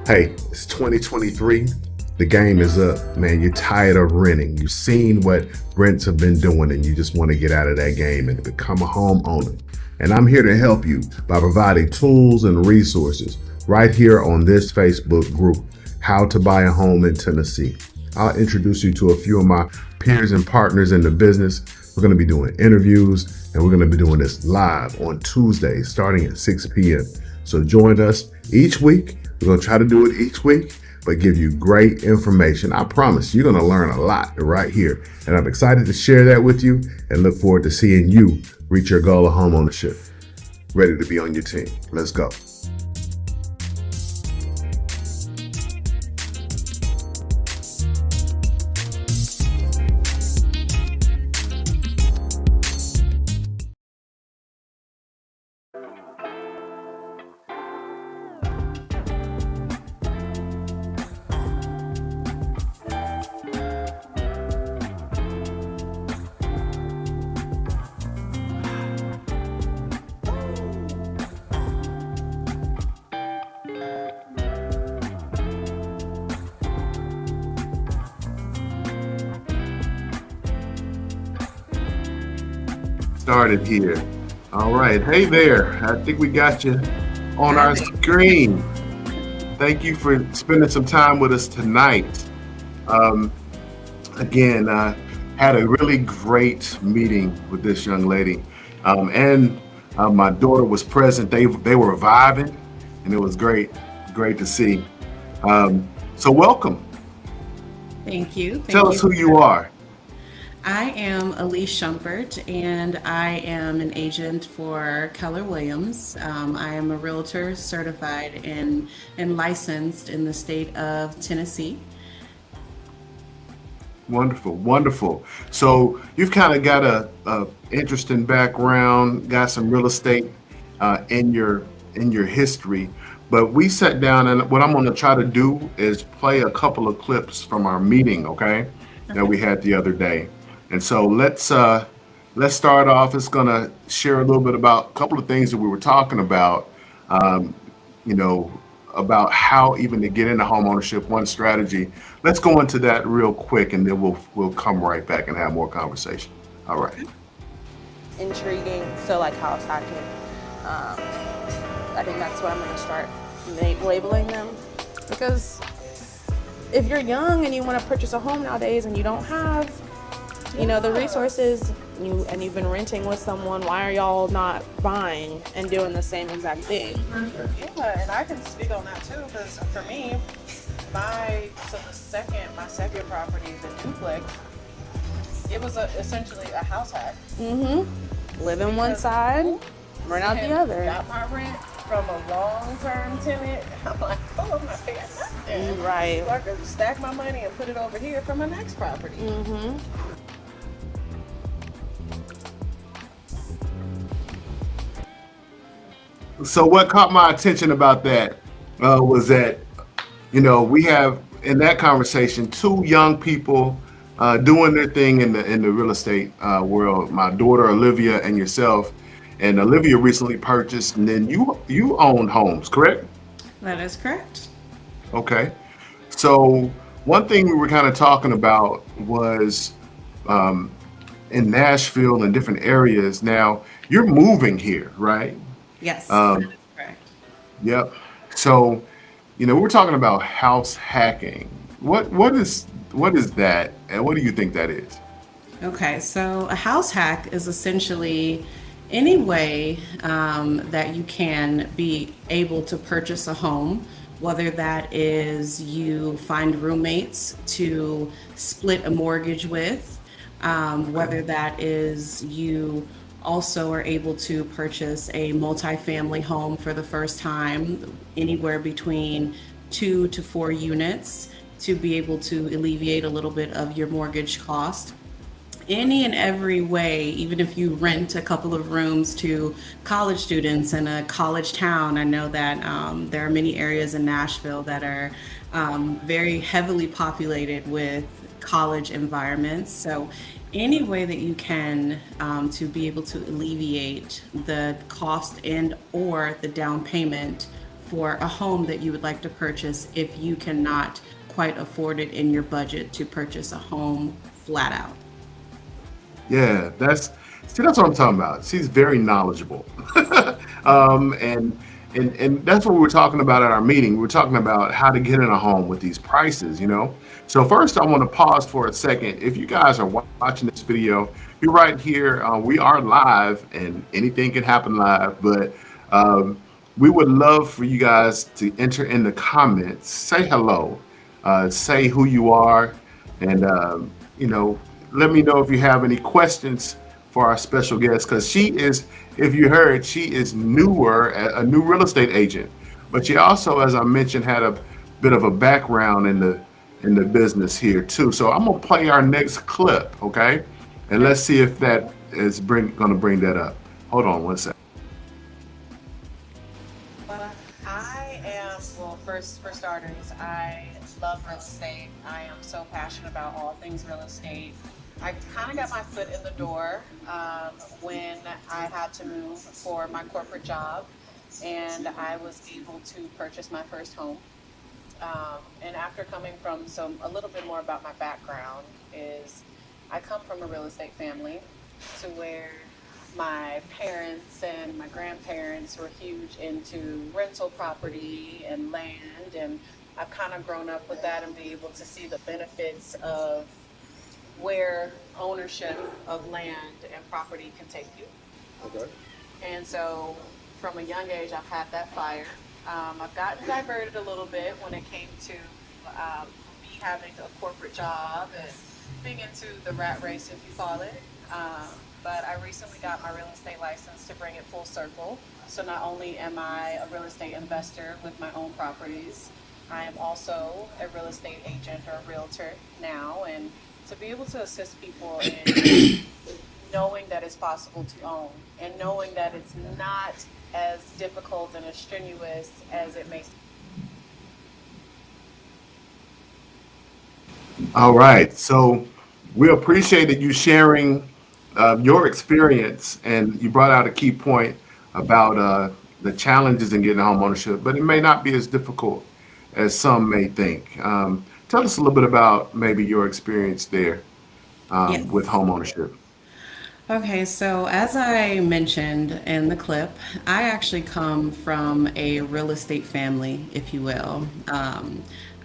Hey, it's 2023. The game is up, man. You're tired of renting. You've seen what rents have been doing, and you just want to get out of that game and become a homeowner. And I'm here to help you by providing tools and resources right here on this Facebook group, How to Buy a Home in Tennessee. I'll introduce you to a few of my peers and partners in the business. We're going to be doing interviews, and we're going to be doing this live on Tuesdays starting at 6 p.m. So join us each week. We're going to try to do it each week, but give you great information. I promise you're going to learn a lot right here. And I'm excited to share that with you and look forward to seeing you reach your goal of homeownership. Ready to be on your team. Let's go. Started here. All right. Hey there. I think we got you on our screen. Thank you for spending some time with us tonight. Again, had a really great meeting with this young lady. And my daughter was present. They were vibing, and it was great to see. So welcome. Thank you. Tell us who you are. I am Alece Shumpert, and I am an agent for Keller Williams. I am a realtor certified and licensed in the state of Tennessee. Wonderful. So you've kind of got a interesting background, got some real estate in your history. But we sat down, and what I'm going to try to do is play a couple of clips from our meeting, okay, that we had the other day. And so let's start off. It's going to share a little bit about a couple of things that we were talking about, about how even to get into homeownership, one strategy. Let's go into that real quick, and then we'll come right back and have more conversation. All right. Intriguing. So like house hacking. I think that's what I'm going to start labeling them, because if you're young and you want to purchase a home nowadays and you don't have the resources, and you've been renting with someone, why are y'all not buying and doing the same exact thing? Yeah, and I can speak on that too, because for me, my second property, the duplex, it was essentially a house hack. Live in one side, rent out the other. Got my rent from a long-term tenant. I'm like, oh, I'm not paying nothing. Right. So I could stack my money and put it over here for my next property. So what caught my attention about that was that, we have in that conversation two young people doing their thing in the real estate world. My daughter Olivia and yourself. And Olivia recently purchased, and then you owned homes, correct? That is correct. Okay. So one thing we were kind of talking about was in Nashville and different areas. Now you're moving here, right? Yes, Um, that is correct. Yep. So, we're talking about house hacking. What is that, and what do you think that is? Okay, so a house hack is essentially any way that you can be able to purchase a home, whether that is you find roommates to split a mortgage with, whether that is you also are able to purchase a multifamily home for the first time, anywhere between 2 to 4 units, to be able to alleviate a little bit of your mortgage cost. Any and every way, even if you rent a couple of rooms to college students in a college town. I know that there are many areas in Nashville that are very heavily populated with college environments. So any way that you can to be able to alleviate the cost and or the down payment for a home that you would like to purchase if you cannot quite afford it in your budget to purchase a home flat out. Yeah, that's what I'm talking about. She's very knowledgeable. And that's what we were talking about at our meeting. We were talking about how to get in a home with these prices, you know. So first, I want to pause for a second. If you guys are watching this video, you're right here. We are live, and anything can happen live. But we would love for you guys to enter in the comments, say hello, say who you are, and you know, let me know if you have any questions for our special guest, because she is, if you heard, she is newer, a new real estate agent, but she also, as I mentioned, had a bit of a background in the business here too. So I'm gonna play our next clip, okay? And let's see if that is gonna bring that up. Hold on one second. Well, I am, well, first, for starters, I love real estate. I am so passionate about all things real estate. I kind of got my foot in the door when I had to move for my corporate job, and I was able to purchase my first home. And after coming from a little bit more about my background is I come from a real estate family to where my parents and my grandparents were huge into rental property and land, and I've kind of grown up with that and be able to see the benefits of where ownership of land and property can take you. Okay. And so from a young age, I've had that fire. I've gotten diverted a little bit when it came to me having a corporate job and being into the rat race, if you call it. But I recently got my real estate license to bring it full circle. So not only am I a real estate investor with my own properties, I am also a real estate agent or a realtor now. And to be able to assist people in knowing that it's possible to own and knowing that it's not as difficult and as strenuous as it may seem. All right. So we appreciated you sharing your experience, and you brought out a key point about the challenges in getting home ownership, but it may not be as difficult as some may think. Tell us a little bit about maybe your experience there with Yes. home ownership. Okay, so as I mentioned in the clip, I actually come from a real estate family, if you will.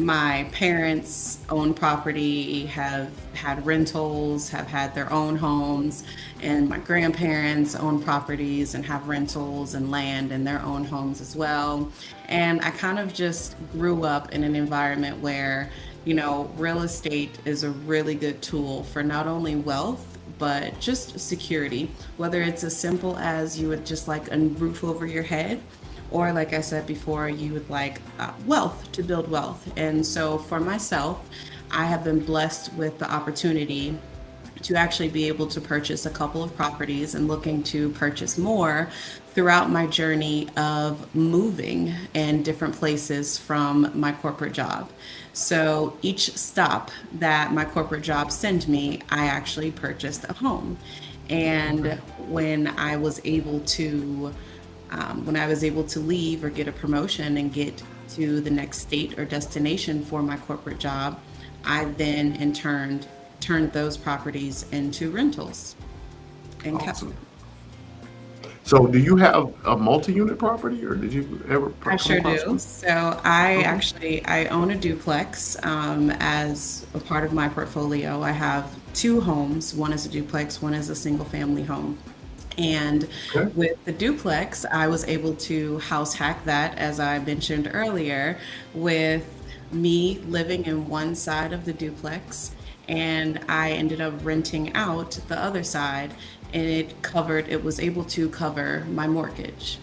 My parents own property, have had rentals, have had their own homes, and my grandparents own properties and have rentals and land and their own homes as well. And I kind of just grew up in an environment where, real estate is a really good tool for not only wealth, but just security, whether it's as simple as you would just like a roof over your head, or like I said before, you would like wealth to build wealth. And so for myself, I have been blessed with the opportunity to actually be able to purchase a couple of properties and looking to purchase more throughout my journey of moving in different places from my corporate job. So each stop that my corporate job sent me, I actually purchased a home. And when I was able to leave or get a promotion and get to the next state or destination for my corporate job, I then in turn turned those properties into rentals and kept Awesome. them. So do you have a multi-unit property, or did you ever I come sure across do. one? So I own a duplex as a part of my portfolio. I have two homes. One is a duplex, one is a single family home. And Okay. with the duplex, I was able to house hack that, as I mentioned earlier, with me living in one side of the duplex, and I ended up renting out the other side, and it was able to cover my mortgage.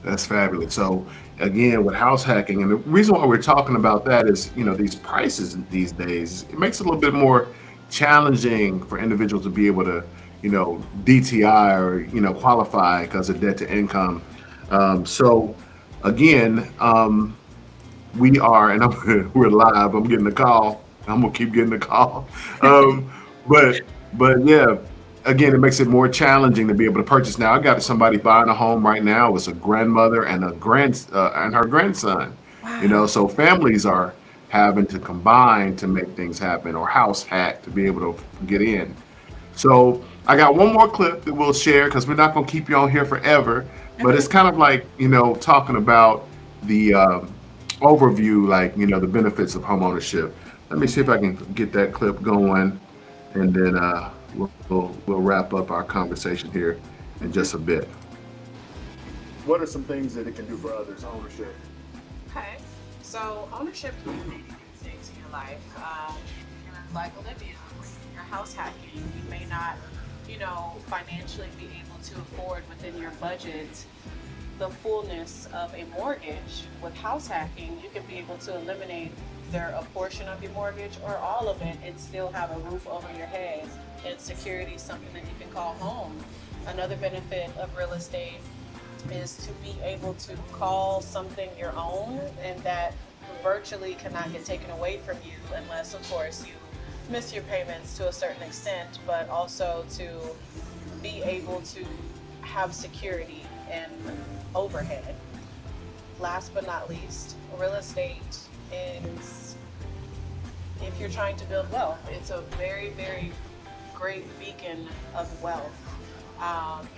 That's fabulous. So again, with house hacking, and the reason why we're talking about that is, these prices these days, it makes it a little bit more challenging for individuals to be able to, DTI or, qualify because of debt to income. So again, we are, and we're live. I'm getting a call. I'm gonna keep getting the call. Um, but yeah, again, it makes it more challenging to be able to purchase. Now, I got somebody buying a home right now. It's a grandmother and and her grandson. Wow. So families are having to combine to make things happen, or house hack to be able to get in. So I got one more clip that we'll share because we're not going to keep you on here forever. But Okay. it's kind of like, talking about the overview, like, the benefits of homeownership. Let me see if I can get that clip going, and then we'll wrap up our conversation here in Okay. just a bit. What are some things that it can do for others, ownership? Okay. So ownership can do many good things in your life. You're like Olivia, when you're house hacking, you may not, financially be able to afford within your budget the fullness of a mortgage. With house hacking, you can be able to eliminate either a portion of your mortgage or all of it and still have a roof over your head and security, something that you can call home. Another benefit of real estate is to be able to call something your own and that virtually cannot get taken away from you unless, of course, you miss your payments to a certain extent, but also to be able to have security and overhead. Last but not least, real estate is, if you're trying to build wealth, it's a very, very great beacon of wealth.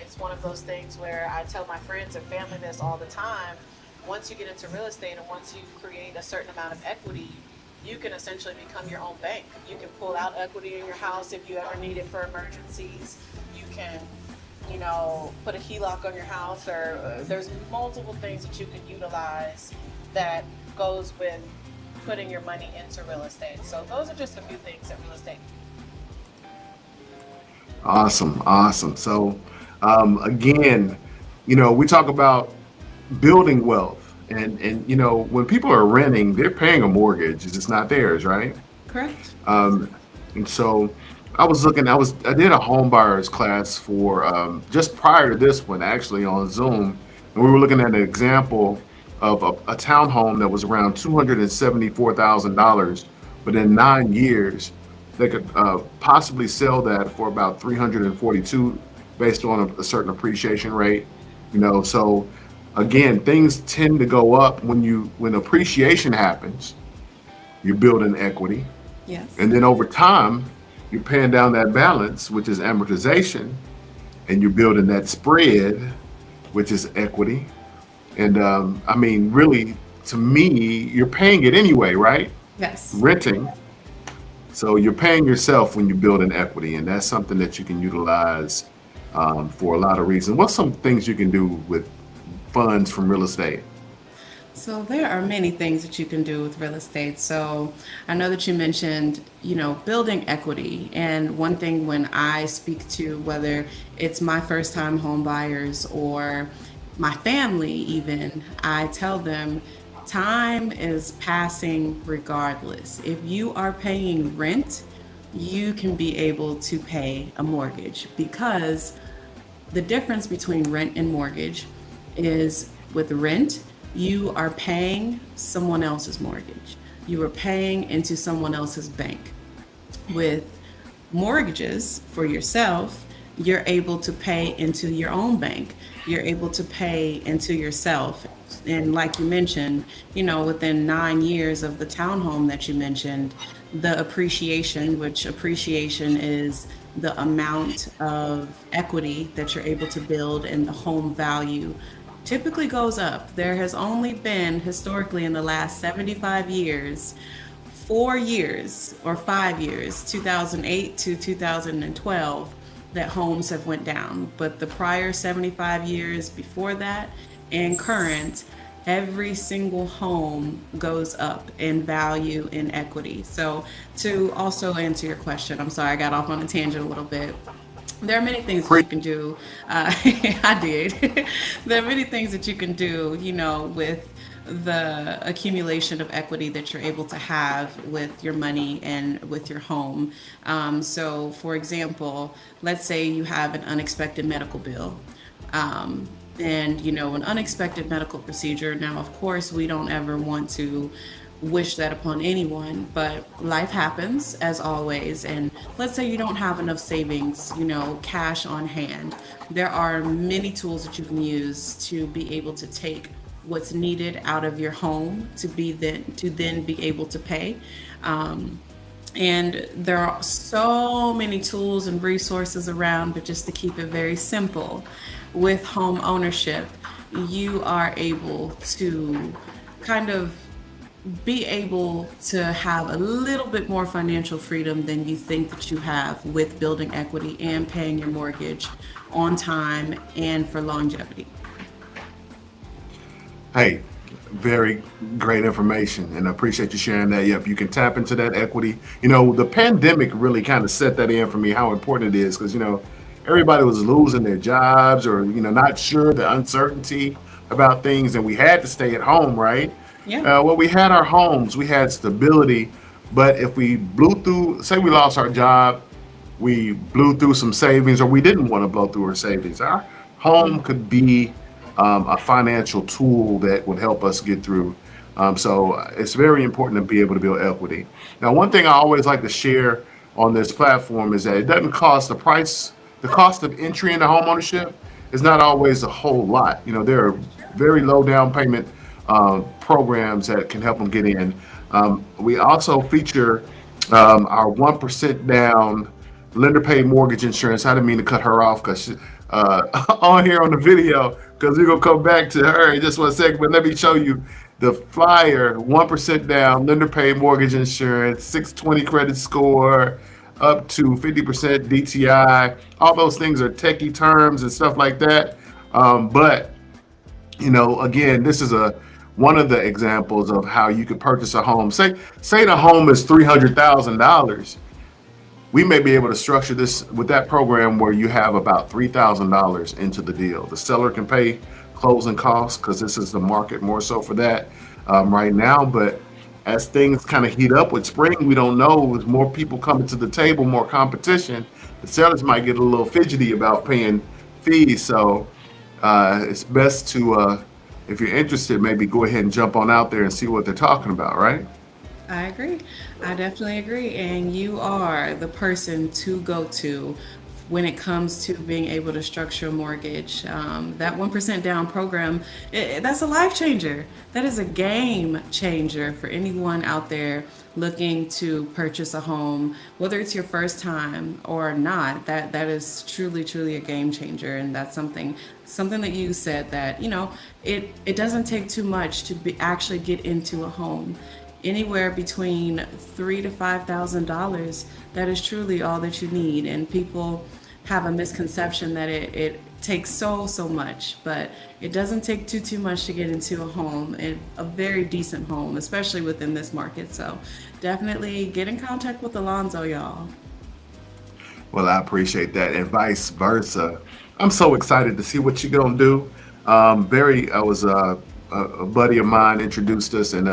It's one of those things where I tell my friends and family this all the time. Once you get into real estate and once you create a certain amount of equity, you can essentially become your own bank. You can pull out equity in your house if you ever need it for emergencies. You can, put a HELOC on your house, or there's multiple things that you can utilize that goes with putting your money into real estate. So those are just a few things that real estate. Awesome, awesome. So, again, we talk about building wealth, and when people are renting, they're paying a mortgage. It's just not theirs, right? Correct. Um, and so I did a home buyers class for just prior to this one, actually, on Zoom, and we were looking at an example of a townhome that was around $274,000, but in 9 years they could possibly sell that for about 342, based on a certain appreciation rate. So again, things tend to go up when appreciation happens. You're building equity, Yes. and then over time, you're paying down that balance, which is amortization, and you're building that spread, which is equity. And I mean, really, to me, you're paying it anyway, right? Yes. Renting. So you're paying yourself when you're building equity, and that's something that you can utilize for a lot of reasons. What's some things you can do with funds from real estate? So there are many things that you can do with real estate. So I know that you mentioned, building equity. And one thing when I speak to whether it's my first time home buyers or my family even, I tell them time is passing regardless. If you are paying rent, you can be able to pay a mortgage, because the difference between rent and mortgage is, with rent, you are paying someone else's mortgage. You are paying into someone else's bank. With mortgages for yourself, you're able to pay into your own bank. You're able to pay into yourself. And like you mentioned, within 9 years of the townhome that you mentioned, the appreciation, which appreciation is the amount of equity that you're able to build, and the home value typically goes up. There has only been, historically, in the last 75 years, 4 years or 5 years, 2008 to 2012, that homes have went down. But the prior 75 years before that and current, every single home goes up in value, in equity. So to also answer your question, I'm sorry, I got off on a tangent a little bit. There are many things that Pre- you can do. I did. There are many things that you can do, with the accumulation of equity that you're able to have with your money and with your home. So, for example, let's say you have an unexpected medical bill. And an unexpected medical procedure. Now, of course, we don't ever want to wish that upon anyone, but life happens as always. And let's say you don't have enough savings, cash on hand. There are many tools that you can use to be able to take what's needed out of your home to then be able to pay. And there are so many tools and resources around, but just to keep it very simple, with home ownership, you are able to kind of be able to have a little bit more financial freedom than you think that you have with building equity and paying your mortgage on time and for longevity. Hey, very great information, and I appreciate you sharing that. Yep, you can tap into that equity. The pandemic really kind of set that in for me, how important it is, because everybody was losing their jobs, or not sure, the uncertainty about things, and we had to stay at home, right? Yeah. Well, we had our homes, we had stability, but if we blew through, say we lost our job, we blew through some savings, or we didn't want to blow through our savings, our home could be a financial tool that would help us get through. So it's very important to be able to build equity. Now, one thing I always like to share on this platform is that it doesn't cost the cost of entry into homeownership is not always a whole lot. There are very low down payment programs that can help them get in. We also feature our 1% down lender paid mortgage insurance. I didn't mean to cut her off because on here on the video, because we're gonna come back to her in just one second. But let me show you the flyer: 1% down, lender paid mortgage insurance, 620 credit score, up to 50% DTI. All those things are techie terms and stuff like that. But again, this is one of the examples of how you could purchase a home. Say the home is $300,000. We may be able to structure this with that program where you have about $3,000 into the deal. The seller can pay closing costs because this is the market more so for that right now. But as things kind of heat up with spring, we don't know. With more people coming to the table, more competition, the sellers might get a little fidgety about paying fees. So it's best to, if you're interested, maybe go ahead and jump on out there and see what they're talking about, right? I agree. I definitely agree. And you are the person to go to when it comes to being able to structure a mortgage. That 1% down program, that's a life changer. That is a game changer for anyone out there looking to purchase a home, whether it's your first time or not. That is truly, truly a game changer. And that's something that you said that, it doesn't take too much to actually get into a home, anywhere between $3,000 to $5,000. That is truly all that you need. And people have a misconception that it takes so much, but it doesn't take too much to get into a home, and a very decent home, especially within this market. So definitely get in contact with Alonzo, y'all. Well, I appreciate that, and vice versa. I'm so excited to see what you're gonna do. I was a buddy of mine introduced us, and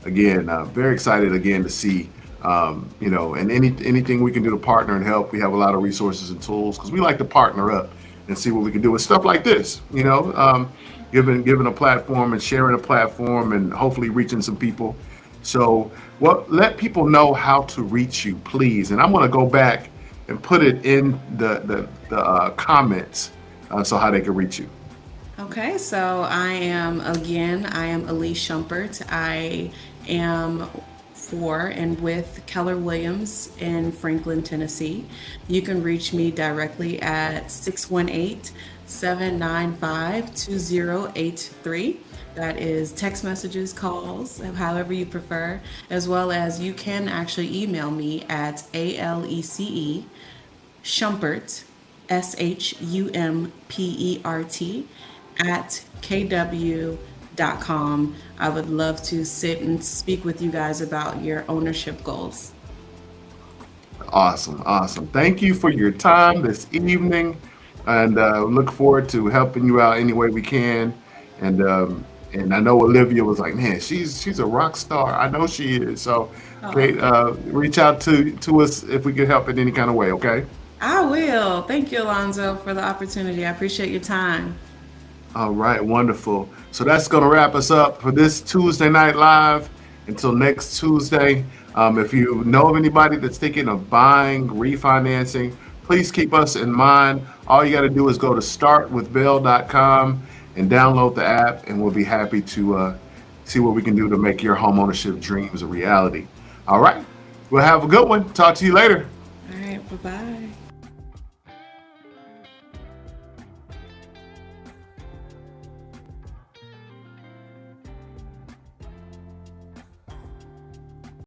again, very excited again to see, and anything we can do to partner and help. We have a lot of resources and tools because we like to partner up and see what we can do with stuff like this. Giving a platform and sharing a platform and hopefully reaching some people. So, let people know how to reach you, please. And I'm going to go back and put it in the comments, so how they can reach you. Okay, so I am Alece Shumpert. I am for and with Keller Williams in Franklin, Tennessee. You can reach me directly at 618-795-2083. That is text messages, calls, however you prefer, as well as you can actually email me at ALECE Shumpert, SHUMPERT, at kw.com. I would love to sit and speak with you guys about your ownership goals. Awesome, awesome. Thank you for your time this evening, and look forward to helping you out any way we can. And I know Olivia was like, man, she's a rock star. I know she is. So, okay, reach out to us if we can help in any kind of way. Okay. I will. Thank you, Alonzo, for the opportunity. I appreciate your time. All right, wonderful. So that's going to wrap us up for this Tuesday Night Live. Until next Tuesday, if you know of anybody that's thinking of buying, refinancing, please keep us in mind. All you got to do is go to startwithbill.com and download the app, and we'll be happy to see what we can do to make your homeownership dreams a reality. All right. Well, have a good one. Talk to you later. All right, bye-bye.